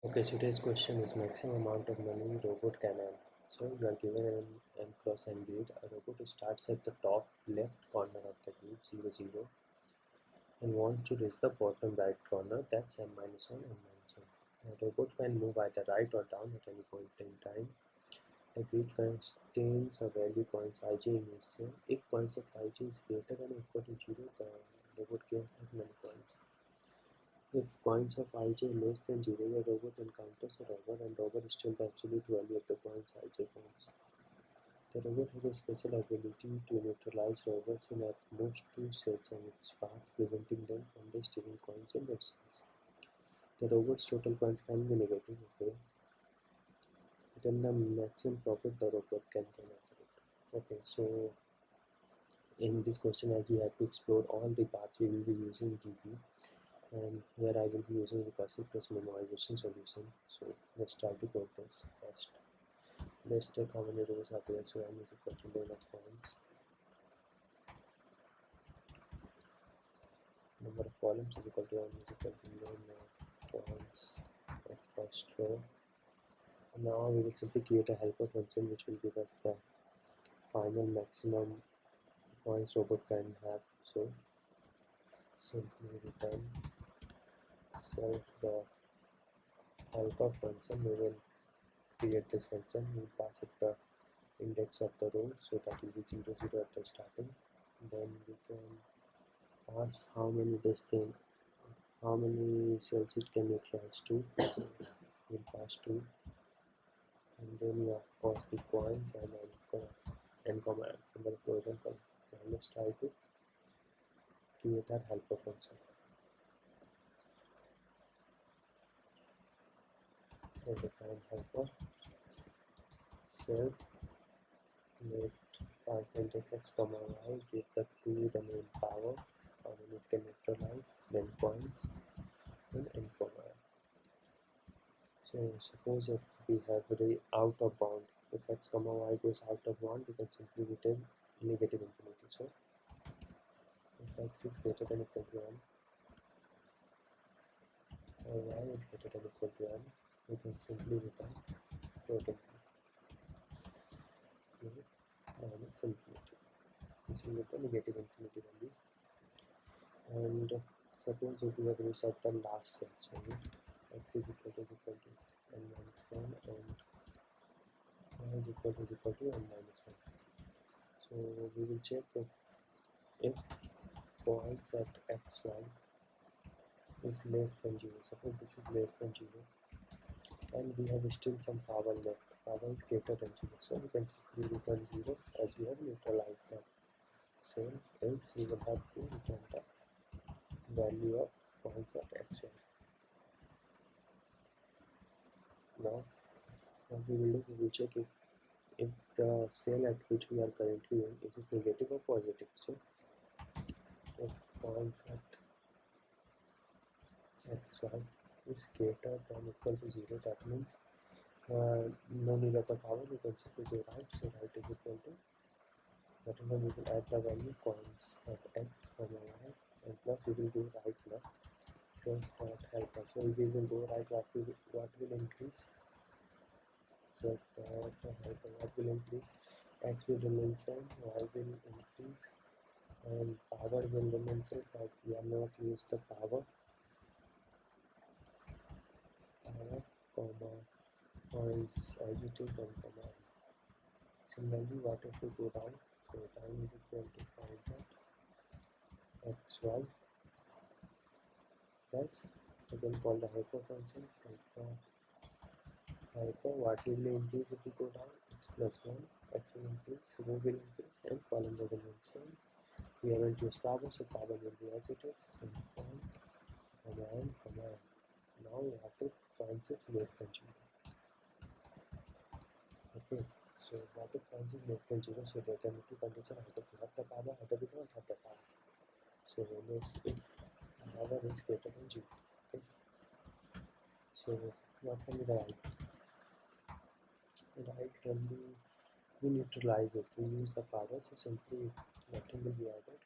Okay, so today's question is maximum amount of money robot can earn. So you are given an m cross n grid. A robot starts at the top left corner of the grid 0 0 and wants to reach the bottom right corner, that's m minus 1 m minus 1. The robot can move either right or down at any point in time. The grid contains a value points ij initial. If points of ij is greater than or equal to 0, the robot can have many points. If points of ij less than 0, the robot encounters a robber and robber steals the absolute value of the points ij counts. The robot has a special ability to neutralize robbers in at most 2 cells on its path, preventing them from stealing coins in those cells. The robot's total coins can be negative, okay? Then the maximum profit the robot can generate. Okay, so in this question, as we have to explore all the paths, we will be using DB. And here I will be using recursive plus memoization solution. So let's try to code this first. Let's take how many rows are there. So n is equal to len of points. Number of columns is equal to n is equal to len of points of first row. And now we will simply create a helper function which will give us the final maximum points robot can have. So simply return self the helper function. We will create this function. We will pass it the index of the row, so that will be 0 0 at the starting. Then we can pass how many cells it can utilize to. We'll pass 2, and then we of course the coins and of course n comma number of rows and columns. Now let's try to create our helper function. So define helper self, let pass the index x comma y, give the 2 the main power, how many it can neutralize, then points, then n comma. So suppose if we have a out of bound, if x comma y goes out of bound, we can simply return negative infinity. So if x is greater than or equal to 1 or y is greater than or equal to 1, we can simply return floating fluid minus infinity. This will get the negative infinity value. And suppose if we have reset the last cell, so x is equal to n minus 1 and y is equal to n minus 1. So we will check if points at xy is less than 0. Suppose this is less than 0 and we have still some power left. Power is greater than 0, so we can simply return 0 as we have neutralized that cell, else we will have to return the value of points at xy. Now what we will do, we will check if the cell at which we are currently in, is it negative or positive. So if points at xy is greater than or equal to 0, that means no need of the power, we can simply go right. So right is equal to whatever we will add the value points at x comma y, and plus we will go right left self dot helper. So if we will go right, what will increase? Self dot helper, what will increase? X will remain same, y will increase, and power will remain same, but we are not use the power comma points as it is and comma. Similarly, what if we go down? So down is equal to points at xy plus, we can call the helper function self helper. What will increase if we go down? X plus 1, x will increase, row will increase, and column will remain same. We haven't used power, so power will be as it is, and points comma n comma n. Now we have to points is less than 0. Okay, so what if points is less than 0? So there can be two conditions: either we have the power, either we don't have the power. So let's if power is greater than 0. Okay, so what can be the right? The right can be, we neutralize it, we use the power, so simply nothing will be added.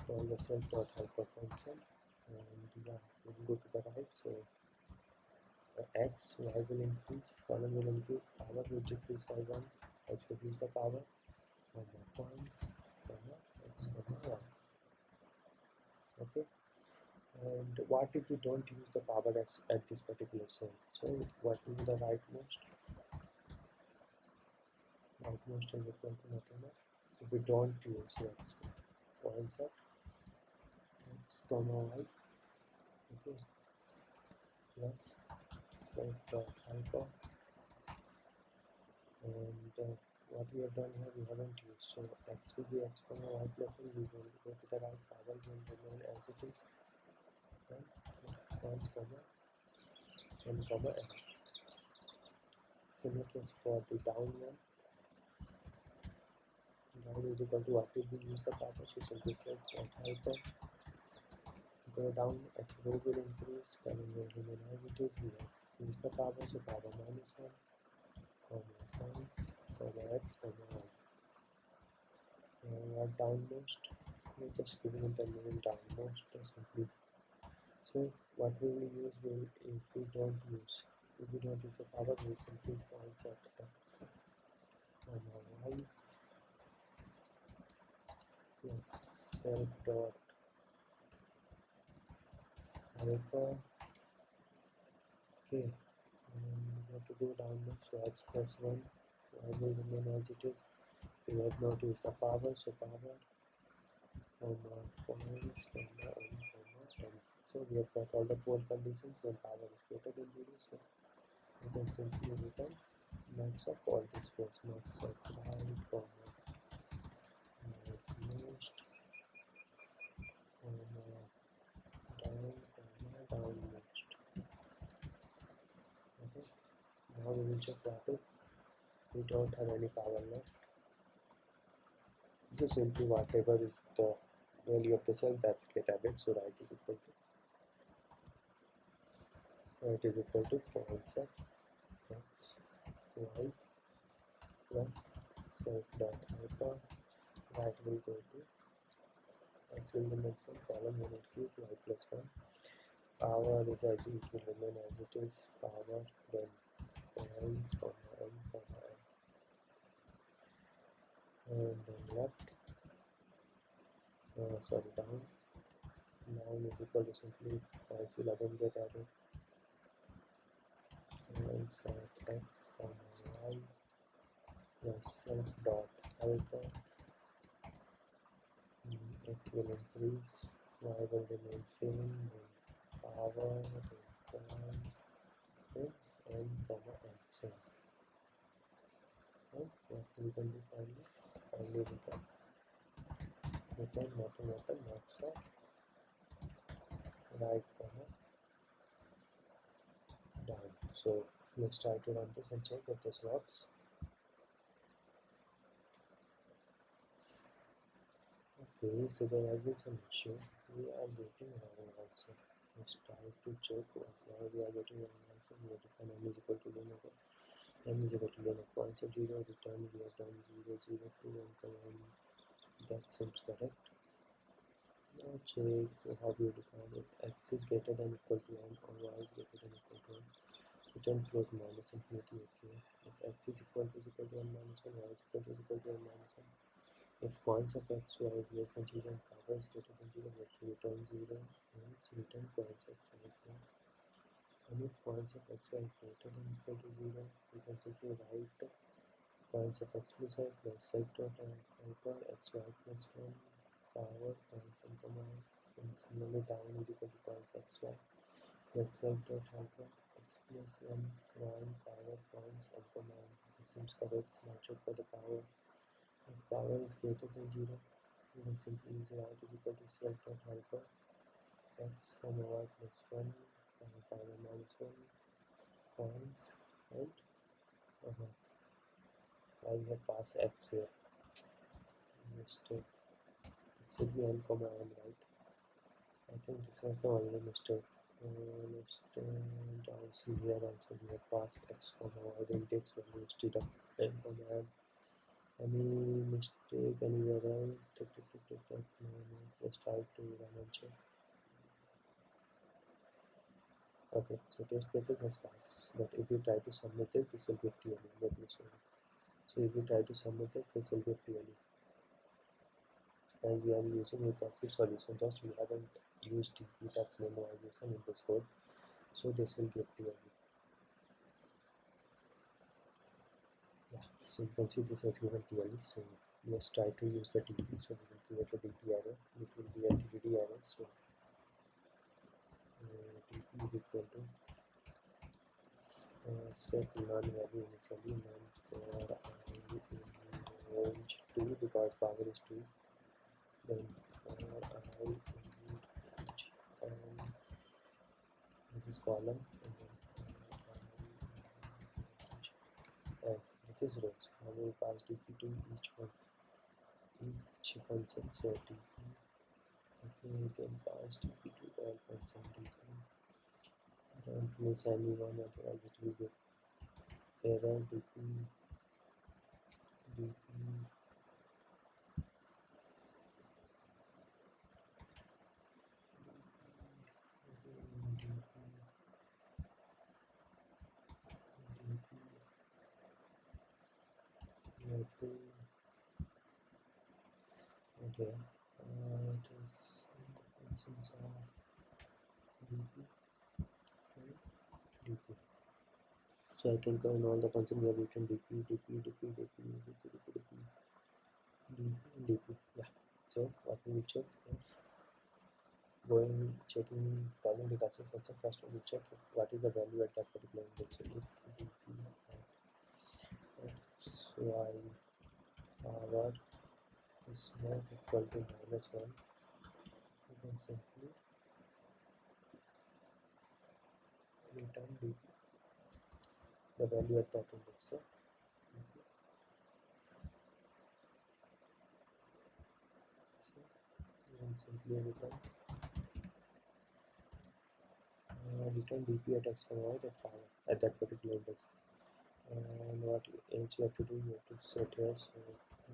Call the self dot helper function, and yeah, we will go to the right. So x, y will increase, column will increase, power will decrease by 1, x will use the power, comma points, comma x, comma y. Okay, and what if we don't use the power at this particular cell? So what will be the rightmost? Rightmost is equal to nothing but if we don't use x, points at x, comma y, okay, plus self dot hyper, and what we have done here we haven't used, so x will be x comma y plus 1, we will go to the right, power will remain as it is, and points comma n comma n. Similar case for the down one, down is equal to what if we use the power, so simply self dot hyper, go down, x row will increase, column will remain as it is, we have used the power, so power minus 1, comma points, comma x, comma y. What downmost, we're just giving it the name downmost or simply. So what we will use if we don't use the power, we simply points at x, comma y, plus self dot alpha. Okay, and we have to go downwards, so x plus 1, y will remain as it is. We have not used the power, so power, comma points, comma n, comma n. So we have got all the 4 conditions when power is greater than 0, so we can simply return max of all these 4, max of right, comma rightmost, comma down, comma downmost. Okay, now we will check what if we don't have any power left. So simply whatever is the value of the cell, that's get added, so right is equal to points at x, y plus self dot alpha, right will go to x will remain same, column will increase, y plus 1, power is as it will remain as it is, power, then points, comma n, comma n, and then left, down is equal to simply points will again get added, points at x, comma y plus self dot alpha, x will increase, y will remain same, then power, then points, then n comma n. So what we can do finally we can return nothing but the max of right comma down. So let's try to run this and check if this works. Okay, so there has been some issue. We are getting wrong also. Let's try to check what now we are getting wrong also. We have defined m is equal to n over m is equal to n of points of 0, return we have done 0, 0, 2 and command. That seems correct. Now check how we define if x is greater than equal to 1 or y is greater than equal to 1. Return float minus infinity, okay. If x is equal to 1 minus 1, y is equal to 1 minus 1. If coins of x, y is less than 0 and power is greater than 0, we have to return 0, hence return coins of x, y. And if coins of x, y is greater than equal to 0, we can simply write coins of x plus y plus self dot alpha x, y plus 1, power, points and command, and similarly down is equal to points x, y plus self dot alpha x plus 1, y, power, points and command. This seems correct. Now check for the power. If power is greater than 0, we can simply use right is equal to self dot alpha x, comma y plus 1, power minus 1, points, and now we have passed x here. Mistake. This should be n comma n, right? I think this was the only mistake. Let's down see here also we have passed x comma y, the index value instead of n comma n. Any mistake anywhere else? No. Let's try to run and check. Okay, so test cases has passed, but if we try to submit this will get TLE. Let me show you. So if we try to submit this will get TLE. As we are using recursive solution, just we haven't used DP, that's memoization in this code, so this will give TLE. Yeah, so you can see this has given TLE. So let's try to use the DP. So we will create a DP array. It will be a 3D array. So DP is equal to set non-value initially none for I in range 2 because power is 2, then for I in range and this is column, and then for I in range, and this is rows. I will pass DP to each function. So DP, okay, then pass DP to all function. DP, don't miss anyone, otherwise it will get error. DP where to, okay, it is the functions are dp and dp. So I think in all the functions we have written dp, dp, dp, dp, dp, dp, dp, dp, and dp. Yeah. So what we will check is going checking calling the recursive function. First we will check what is the value at that particular index. So if dp at xy power is not equal to -1, you can simply return dp, the value at that index. So we will simply return dp at x comma y, that power at that particular index. And what else you have to do, you have to set here, so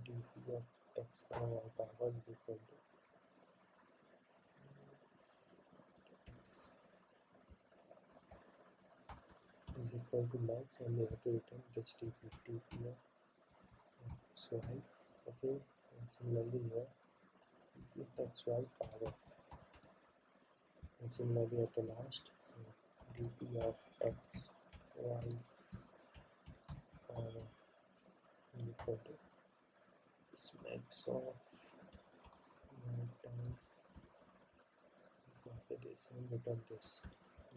dp of x comma y power is equal to x is equal to max, and you have to return this dp of xy. Okay, and similarly here dp of xy power, and similarly at the last, so dp of x y power is equal to this max of down, copy this and return this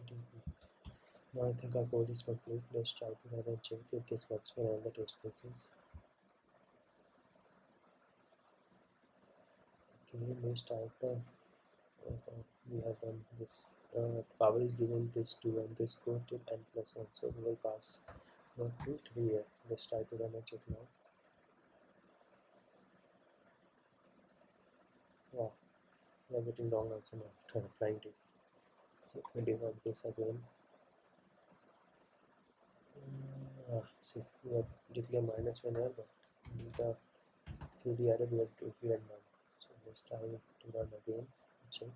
dp. Now I think our code is complete. Let's try to run and check if this works for all the test cases. Okay, let's start we have done this. Power is given this 2 and this go till n+1, so we will pass 1, 2, 3 here. Let's try to run and check now. Wow, we are getting wrong answer now after applying to. So we debug this again. See, we have declared -1 here, but the 3D array we had none. So let's try to run again and check.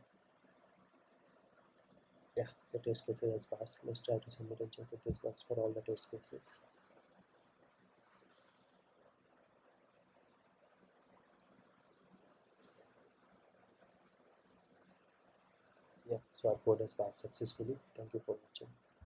Yeah, so test cases has passed. Let's try to submit and check if this works for all the test cases. Yeah, so our code has passed successfully. Thank you for watching.